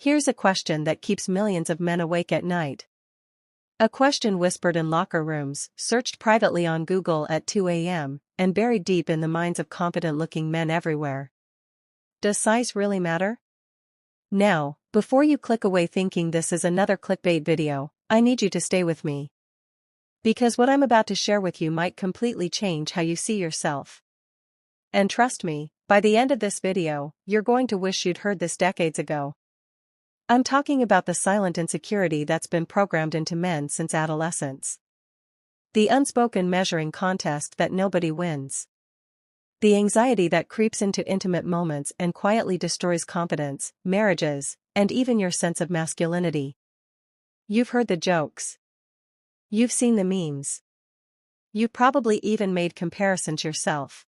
Here's a question that keeps millions of men awake at night. A question whispered in locker rooms, searched privately on Google at 2 a.m., and buried deep in the minds of confident-looking men everywhere. Does size really matter? Now, before you click away thinking this is another clickbait video, I need you to stay with me. Because what I'm about to share with you might completely change how you see yourself. And trust me, by the end of this video, you're going to wish you'd heard this decades ago. I'm talking about the silent insecurity that's been programmed into men since adolescence. The unspoken measuring contest that nobody wins. The anxiety that creeps into intimate moments and quietly destroys confidence, marriages, and even your sense of masculinity. You've heard the jokes. You've seen the memes. You've probably even made comparisons yourself.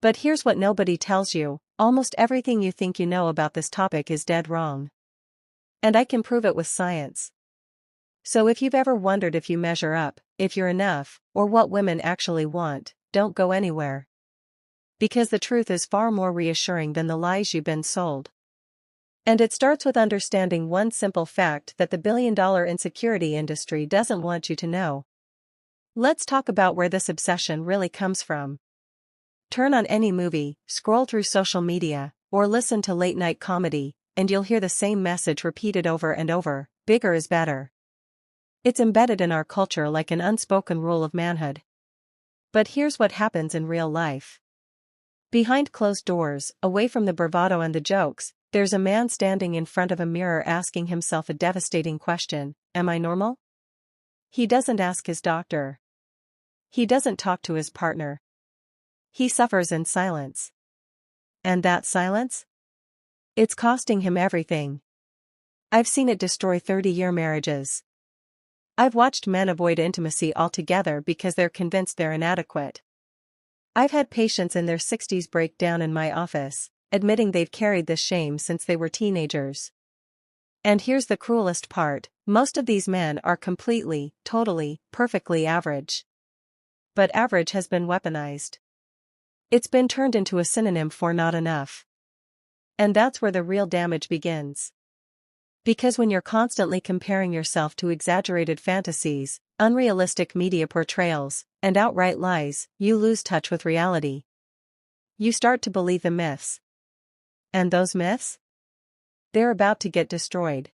But here's what nobody tells you: almost everything you think you know about this topic is dead wrong. And I can prove it with science. So if you've ever wondered if you measure up, if you're enough, or what women actually want, don't go anywhere. Because the truth is far more reassuring than the lies you've been sold. And it starts with understanding one simple fact that the billion-dollar insecurity industry doesn't want you to know. Let's talk about where this obsession really comes from. Turn on any movie, scroll through social media, or listen to late-night comedy, and you'll hear the same message repeated over and over: bigger is better. It's embedded in our culture like an unspoken rule of manhood. But here's what happens in real life. Behind closed doors, away from the bravado and the jokes, there's a man standing in front of a mirror asking himself a devastating question: am I normal? He doesn't ask his doctor. He doesn't talk to his partner. He suffers in silence. And that silence? It's costing him everything. I've seen it destroy 30-year marriages. I've watched men avoid intimacy altogether because they're convinced they're inadequate. I've had patients in their 60s break down in my office, admitting they've carried this shame since they were teenagers. And here's the cruelest part: most of these men are completely, totally, perfectly average. But average has been weaponized. It's been turned into a synonym for not enough. And that's where the real damage begins. Because when you're constantly comparing yourself to exaggerated fantasies, unrealistic media portrayals, and outright lies, you lose touch with reality. You start to believe the myths. And those myths? They're about to get destroyed.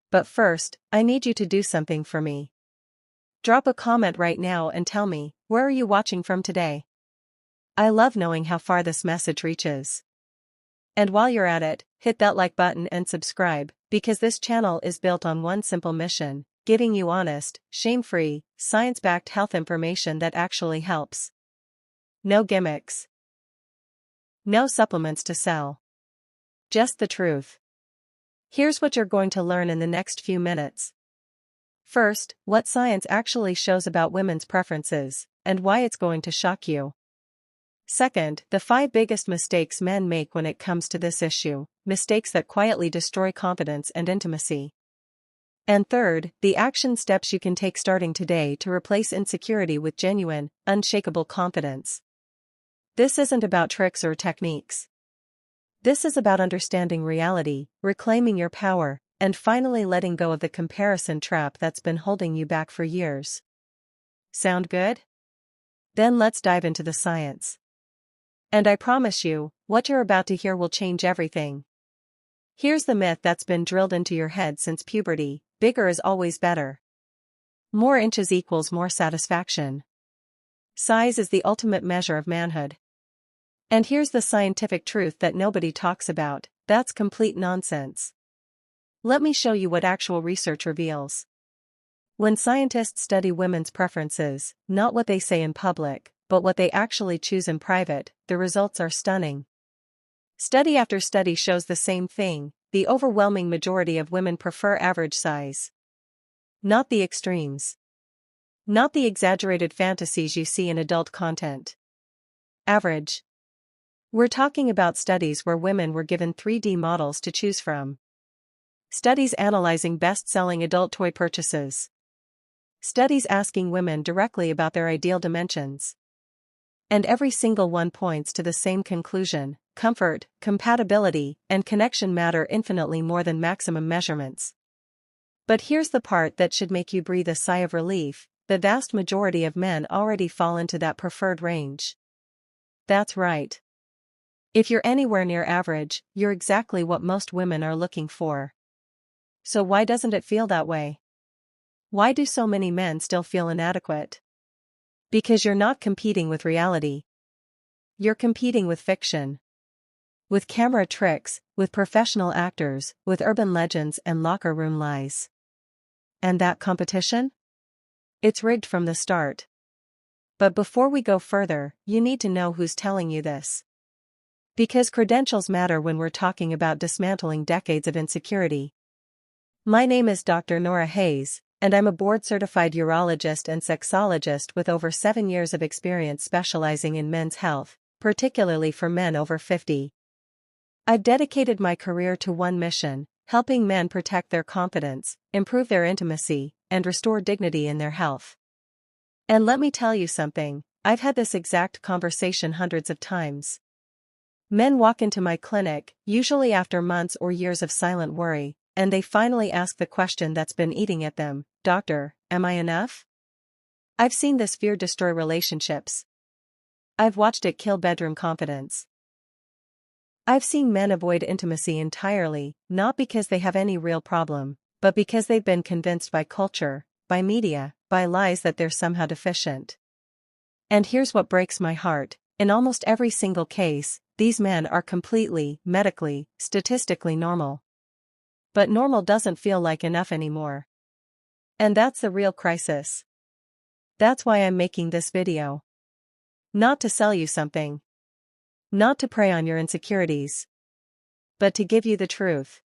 But first, I need you to do something for me. Drop a comment right now and tell me, where are you watching from today? I love knowing how far this message reaches. And while you're at it, hit that like button and subscribe, because this channel is built on one simple mission: giving you honest, shame-free, science-backed health information that actually helps. No gimmicks. No supplements to sell. Just the truth. Here's what you're going to learn in the next few minutes. First, what science actually shows about women's preferences, and why it's going to shock you. Second, the 5 biggest mistakes men make when it comes to this issue, mistakes that quietly destroy confidence and intimacy. And third, the action steps you can take starting today to replace insecurity with genuine, unshakable confidence. This isn't about tricks or techniques. This is about understanding reality, reclaiming your power, and finally letting go of the comparison trap that's been holding you back for years. Sound good? Then let's dive into the science. And I promise you, what you're about to hear will change everything. Here's the myth that's been drilled into your head since puberty: bigger is always better. More inches equals more satisfaction. Size is the ultimate measure of manhood. And here's the scientific truth that nobody talks about: that's complete nonsense. Let me show you what actual research reveals. When scientists study women's preferences, not what they say in public, but what they actually choose in private, the results are stunning. Study after study shows the same thing: the overwhelming majority of women prefer average size. Not the extremes. Not the exaggerated fantasies you see in adult content. Average. We're talking about studies where women were given 3D models to choose from. Studies analyzing best-selling adult toy purchases. Studies asking women directly about their ideal dimensions. And every single one points to the same conclusion: comfort, compatibility, and connection matter infinitely more than maximum measurements. But here's the part that should make you breathe a sigh of relief: the vast majority of men already fall into that preferred range. That's right. If you're anywhere near average, you're exactly what most women are looking for. So why doesn't it feel that way? Why do so many men still feel inadequate? Because you're not competing with reality. You're competing with fiction. With camera tricks, with professional actors, with urban legends and locker room lies. And that competition? It's rigged from the start. But before we go further, you need to know who's telling you this. Because credentials matter when we're talking about dismantling decades of insecurity. My name is Dr. Nora Hayes, and I'm a board-certified urologist and sexologist with over 7 years of experience specializing in men's health, particularly for men over 50. I've dedicated my career to one mission: helping men protect their confidence, improve their intimacy, and restore dignity in their health. And let me tell you something, I've had this exact conversation hundreds of times. Men walk into my clinic, usually after months or years of silent worry, and they finally ask the question that's been eating at them: "Doctor, am I enough?" I've seen this fear destroy relationships. I've watched it kill bedroom confidence. I've seen men avoid intimacy entirely, not because they have any real problem, but because they've been convinced by culture, by media, by lies that they're somehow deficient. And here's what breaks my heart: in almost every single case, these men are completely, medically, statistically normal. But normal doesn't feel like enough anymore. And that's the real crisis. That's why I'm making this video. Not to sell you something. Not to prey on your insecurities. But to give you the truth.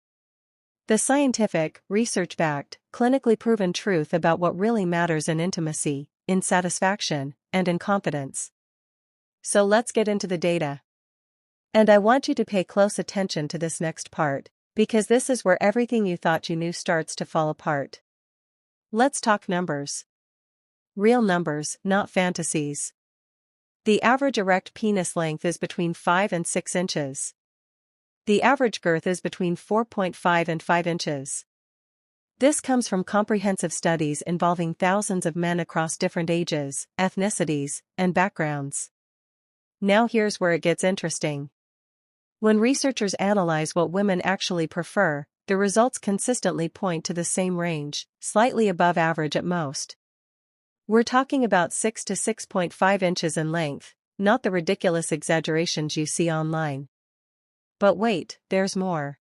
The scientific, research-backed, clinically proven truth about what really matters in intimacy, in satisfaction, and in confidence. So let's get into the data. And I want you to pay close attention to this next part, because this is where everything you thought you knew starts to fall apart. Let's talk numbers. Real numbers, not fantasies. The average erect penis length is between 5 and 6 inches. The average girth is between 4.5 and 5 inches. This comes from comprehensive studies involving thousands of men across different ages, ethnicities, and backgrounds. Now here's where it gets interesting. When researchers analyze what women actually prefer, the results consistently point to the same range, slightly above average at most. We're talking about 6 to 6.5 inches in length, not the ridiculous exaggerations you see online. But wait, there's more.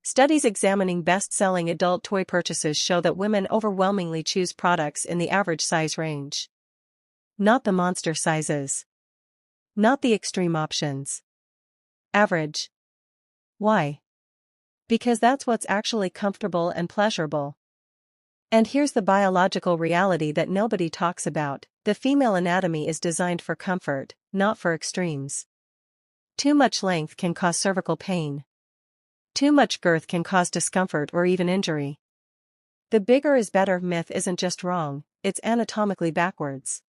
Studies examining best-selling adult toy purchases show that women overwhelmingly choose products in the average size range. Not the monster sizes. Not the extreme options. Average. Why? Because that's what's actually comfortable and pleasurable. And here's the biological reality that nobody talks about: the female anatomy is designed for comfort, not for extremes. Too much length can cause cervical pain. Too much girth can cause discomfort or even injury. The bigger is better myth isn't just wrong, it's anatomically backwards.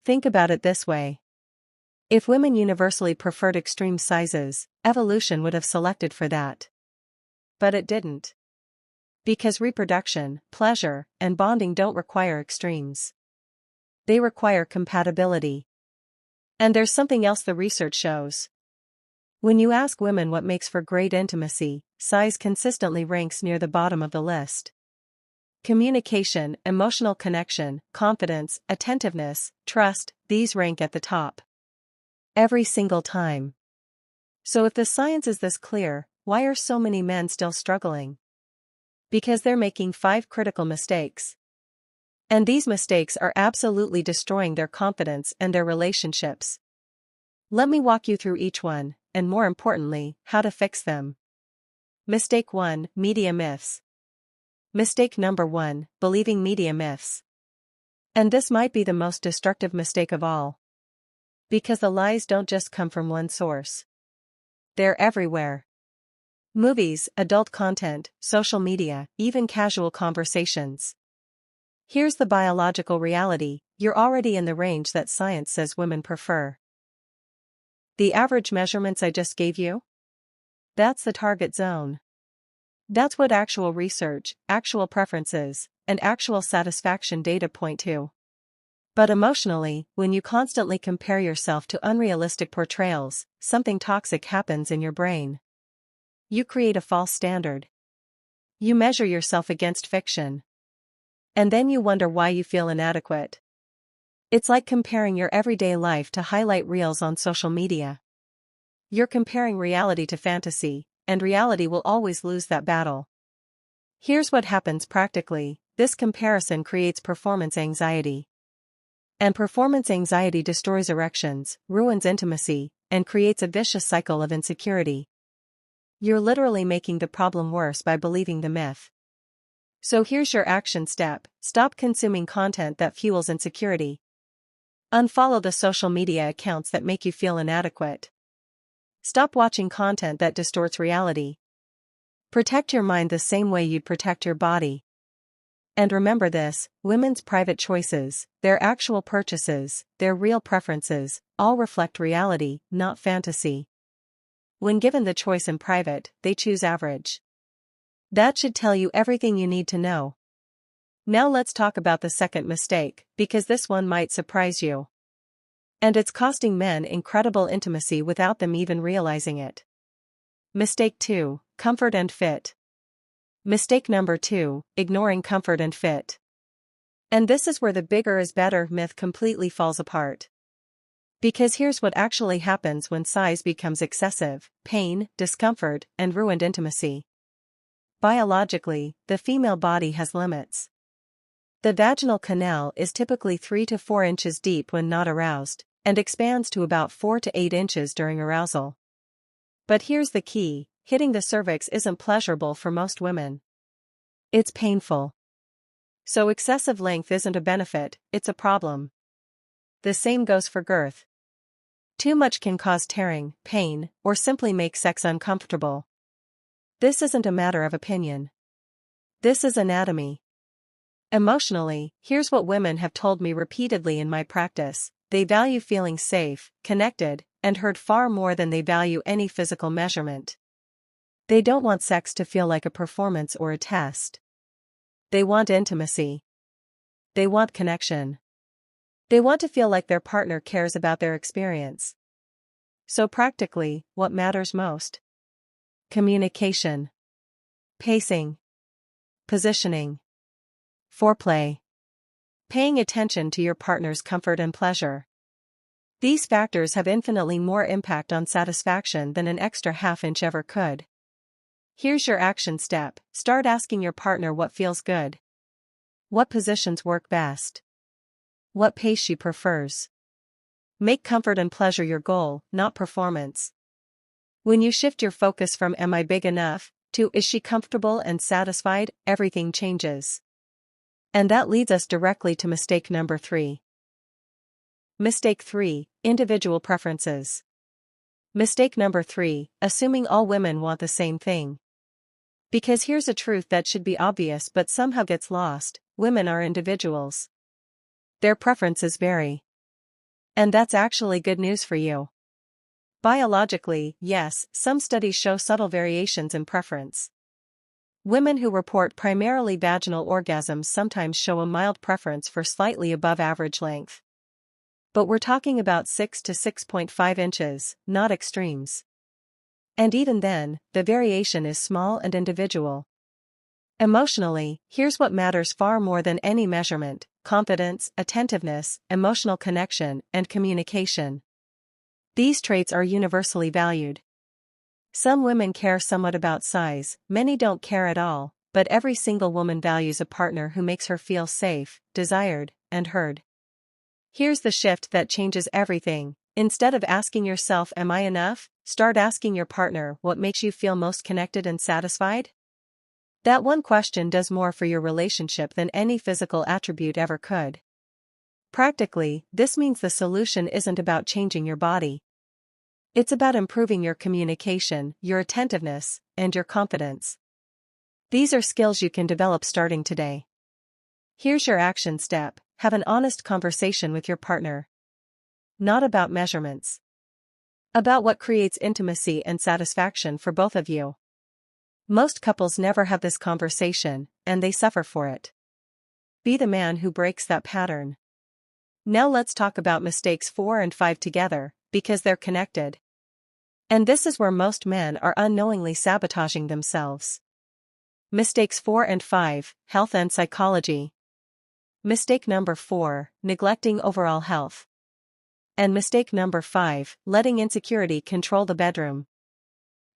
Think about it this way. If women universally preferred extreme sizes, evolution would have selected for that. But it didn't. Because reproduction, pleasure, and bonding don't require extremes. They require compatibility. And there's something else the research shows. When you ask women what makes for great intimacy, size consistently ranks near the bottom of the list. Communication, emotional connection, confidence, attentiveness, trust, these rank at the top. Every single time. So if the science is this clear, why are so many men still struggling? Because they're making 5 critical mistakes. And these mistakes are absolutely destroying their confidence and their relationships. Let me walk you through each one, and more importantly, how to fix them. Mistake 1: Media myths. Mistake number 1: believing media myths. And this might be the most destructive mistake of all. Because the lies don't just come from one source. They're everywhere. Movies, adult content, social media, even casual conversations. Here's the biological reality: you're already in the range that science says women prefer. The average measurements I just gave you? That's the target zone. That's what actual research, actual preferences, and actual satisfaction data point to. But emotionally, when you constantly compare yourself to unrealistic portrayals, something toxic happens in your brain. You create a false standard. You measure yourself against fiction. And then you wonder why you feel inadequate. It's like comparing your everyday life to highlight reels on social media. You're comparing reality to fantasy, and reality will always lose that battle. Here's what happens practically: this comparison creates performance anxiety. And performance anxiety destroys erections, ruins intimacy, and creates a vicious cycle of insecurity. You're literally making the problem worse by believing the myth. So here's your action step: stop consuming content that fuels insecurity. Unfollow the social media accounts that make you feel inadequate. Stop watching content that distorts reality. Protect your mind the same way you'd protect your body. And remember this: women's private choices, their actual purchases, their real preferences, all reflect reality, not fantasy. When given the choice in private, they choose average. That should tell you everything you need to know. Now let's talk about the second mistake, because this one might surprise you. And it's costing men incredible intimacy without them even realizing it. Mistake 2: comfort and fit. Mistake number 2: ignoring comfort and fit. And this is where the bigger is better myth completely falls apart. Because here's what actually happens when size becomes excessive: pain, discomfort, and ruined intimacy. Biologically, the female body has limits. The vaginal canal is typically 3 to 4 inches deep when not aroused, and expands to about 4 to 8 inches during arousal. But here's the key: hitting the cervix isn't pleasurable for most women. It's painful. So excessive length isn't a benefit, it's a problem. The same goes for girth. Too much can cause tearing, pain, or simply make sex uncomfortable. This isn't a matter of opinion. This is anatomy. Emotionally, here's what women have told me repeatedly in my practice: they value feeling safe, connected, and heard far more than they value any physical measurement. They don't want sex to feel like a performance or a test. They want intimacy. They want connection. They want to feel like their partner cares about their experience. So practically, what matters most? Communication. Pacing. Positioning. Foreplay. Paying attention to your partner's comfort and pleasure. These factors have infinitely more impact on satisfaction than an extra half-inch ever could. Here's your action step: start asking your partner what feels good. What positions work best? What pace she prefers. Make comfort and pleasure your goal, not performance. When you shift your focus from "am I big enough" to "is she comfortable and satisfied," everything changes. And that leads us directly to mistake number 3. Mistake 3: individual preferences. Mistake number 3: assuming all women want the same thing. Because here's a truth that should be obvious but somehow gets lost: women are individuals. Their preferences vary. And that's actually good news for you. Biologically, yes, some studies show subtle variations in preference. Women who report primarily vaginal orgasms sometimes show a mild preference for slightly above average length. But we're talking about 6 to 6.5 inches, not extremes. And even then, the variation is small and individual. Emotionally, here's what matters far more than any measurement: confidence, attentiveness, emotional connection, and communication. These traits are universally valued. Some women care somewhat about size, many don't care at all, but every single woman values a partner who makes her feel safe, desired, and heard. Here's the shift that changes everything: instead of asking yourself "am I enough?" start asking your partner what makes you feel most connected and satisfied. That one question does more for your relationship than any physical attribute ever could. Practically, this means the solution isn't about changing your body. It's about improving your communication, your attentiveness, and your confidence. These are skills you can develop starting today. Here's your action step: have an honest conversation with your partner. Not about measurements. About what creates intimacy and satisfaction for both of you. Most couples never have this conversation, and they suffer for it. Be the man who breaks that pattern. Now let's talk about mistakes 4 and 5 together, because they're connected. And this is where most men are unknowingly sabotaging themselves. Mistakes 4 and 5, health and psychology. Mistake number 4, neglecting overall health. And mistake number 5, letting insecurity control the bedroom.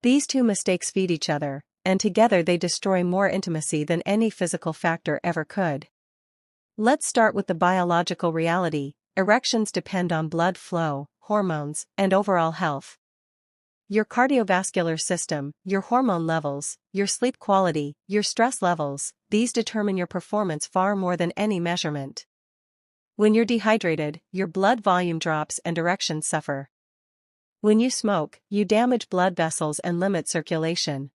These two mistakes feed each other, and together they destroy more intimacy than any physical factor ever could. Let's start with the biological reality. Erections depend on blood flow, hormones, and overall health. Your cardiovascular system, your hormone levels, your sleep quality, your stress levels, these determine your performance far more than any measurement. When you're dehydrated, your blood volume drops and erections suffer. When you smoke, you damage blood vessels and limit circulation.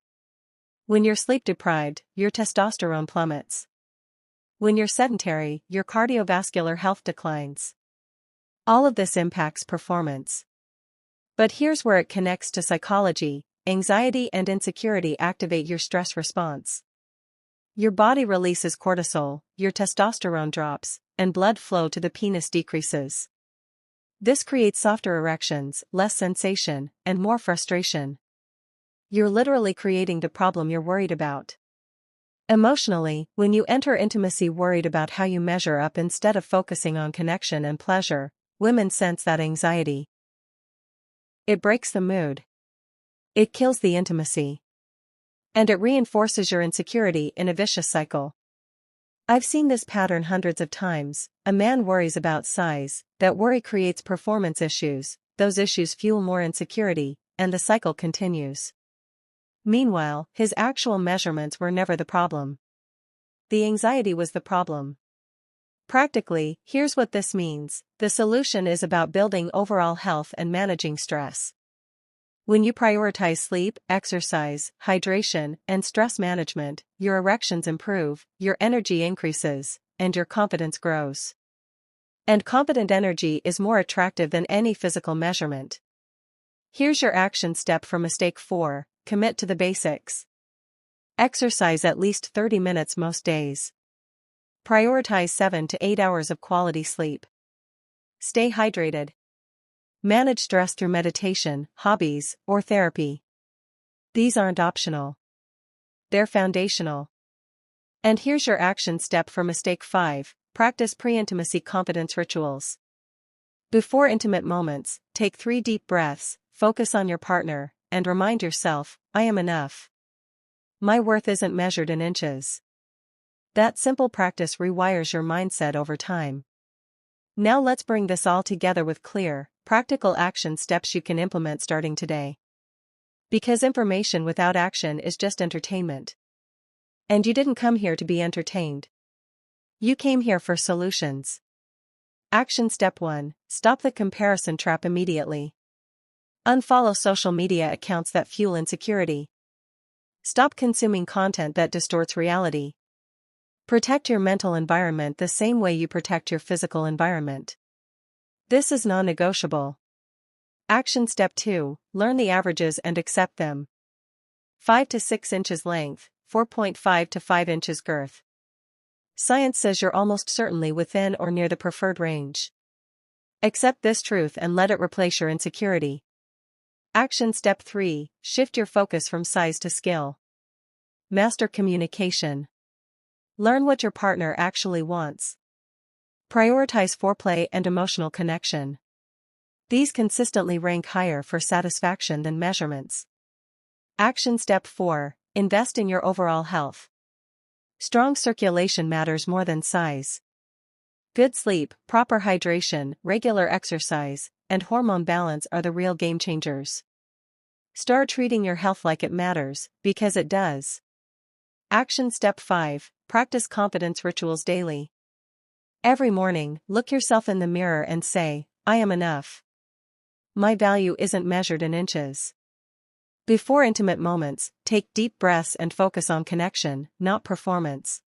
When you're sleep deprived, your testosterone plummets. When you're sedentary, your cardiovascular health declines. All of this impacts performance. But here's where it connects to psychology. Anxiety and insecurity activate your stress response. Your body releases cortisol, your testosterone drops, and blood flow to the penis decreases. This creates softer erections, less sensation, and more frustration. You're literally creating the problem you're worried about. Emotionally, when you enter intimacy worried about how you measure up instead of focusing on connection and pleasure, women sense that anxiety. It breaks the mood. It kills the intimacy. And it reinforces your insecurity in a vicious cycle. I've seen this pattern hundreds of times. A man worries about size, that worry creates performance issues, those issues fuel more insecurity, and the cycle continues. Meanwhile, his actual measurements were never the problem. The anxiety was the problem. Practically, here's what this means. The solution is about building overall health and managing stress. When you prioritize sleep, exercise, hydration, and stress management, your erections improve, your energy increases, and your confidence grows. And confident energy is more attractive than any physical measurement. Here's your action step for mistake 4. Commit to the basics. Exercise at least 30 minutes most days. Prioritize 7 to 8 hours of quality sleep. Stay hydrated. Manage stress through meditation, hobbies, or therapy. These aren't optional. They're foundational. And here's your action step for mistake 5. Practice pre-intimacy confidence rituals. Before intimate moments, take 3 deep breaths, focus on your partner, and remind yourself, I am enough. My worth isn't measured in inches. That simple practice rewires your mindset over time. Now let's bring this all together with clear, practical action steps you can implement starting today. Because information without action is just entertainment. And you didn't come here to be entertained. You came here for solutions. Action step 1. Stop the comparison trap immediately. Unfollow social media accounts that fuel insecurity. Stop consuming content that distorts reality. Protect your mental environment the same way you protect your physical environment. This is non-negotiable. Action step 2. Learn the averages and accept them. 5 to 6 inches length, 4.5 to 5 inches girth. Science says you're almost certainly within or near the preferred range. Accept this truth and let it replace your insecurity. Action step 3. Shift your focus from size to skill. Master communication. Learn what your partner actually wants. Prioritize foreplay and emotional connection. These consistently rank higher for satisfaction than measurements. Action step 4. Invest in your overall health. Strong circulation matters more than size. Good sleep, proper hydration, regular exercise, and hormone balance are the real game changers. Start treating your health like it matters, because it does. Action step 5. Practice confidence rituals daily. Every morning, look yourself in the mirror and say, I am enough. My value isn't measured in inches. Before intimate moments, take deep breaths and focus on connection, not performance.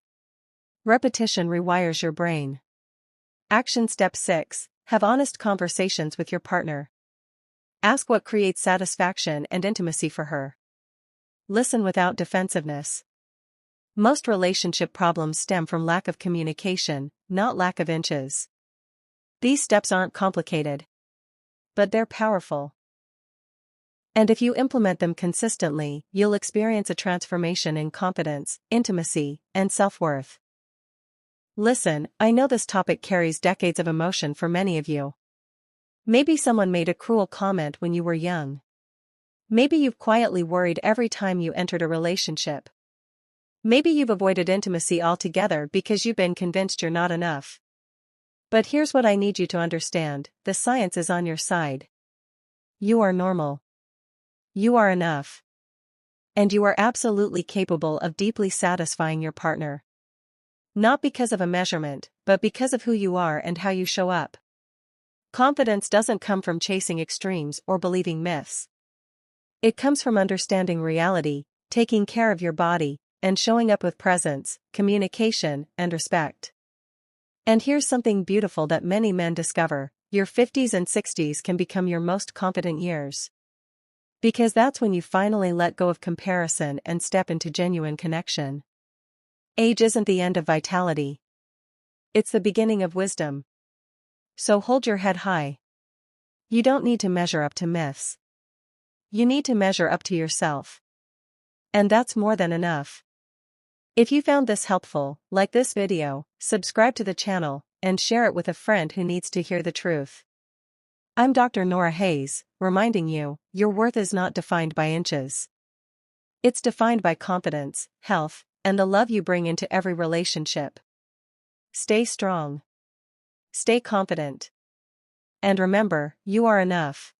Repetition rewires your brain. Action step 6. Have honest conversations with your partner. Ask what creates satisfaction and intimacy for her. Listen without defensiveness. Most relationship problems stem from lack of communication, not lack of inches. These steps aren't complicated, but they're powerful. And if you implement them consistently, you'll experience a transformation in confidence, intimacy, and self-worth. Listen, I know this topic carries decades of emotion for many of you. Maybe someone made a cruel comment when you were young. Maybe you've quietly worried every time you entered a relationship. Maybe you've avoided intimacy altogether because you've been convinced you're not enough. But here's what I need you to understand: the science is on your side. You are normal. You are enough. And you are absolutely capable of deeply satisfying your partner. Not because of a measurement, but because of who you are and how you show up. Confidence doesn't come from chasing extremes or believing myths. It comes from understanding reality, taking care of your body, and showing up with presence, communication, and respect. And here's something beautiful that many men discover: your 50s and 60s can become your most confident years. Because that's when you finally let go of comparison and step into genuine connection. Age isn't the end of vitality. It's the beginning of wisdom. So hold your head high. You don't need to measure up to myths. You need to measure up to yourself. And that's more than enough. If you found this helpful, like this video, subscribe to the channel, and share it with a friend who needs to hear the truth. I'm Dr. Nora Hayes, reminding you, your worth is not defined by inches. It's defined by confidence, health, and the love you bring into every relationship. Stay strong. Stay confident. And remember, you are enough.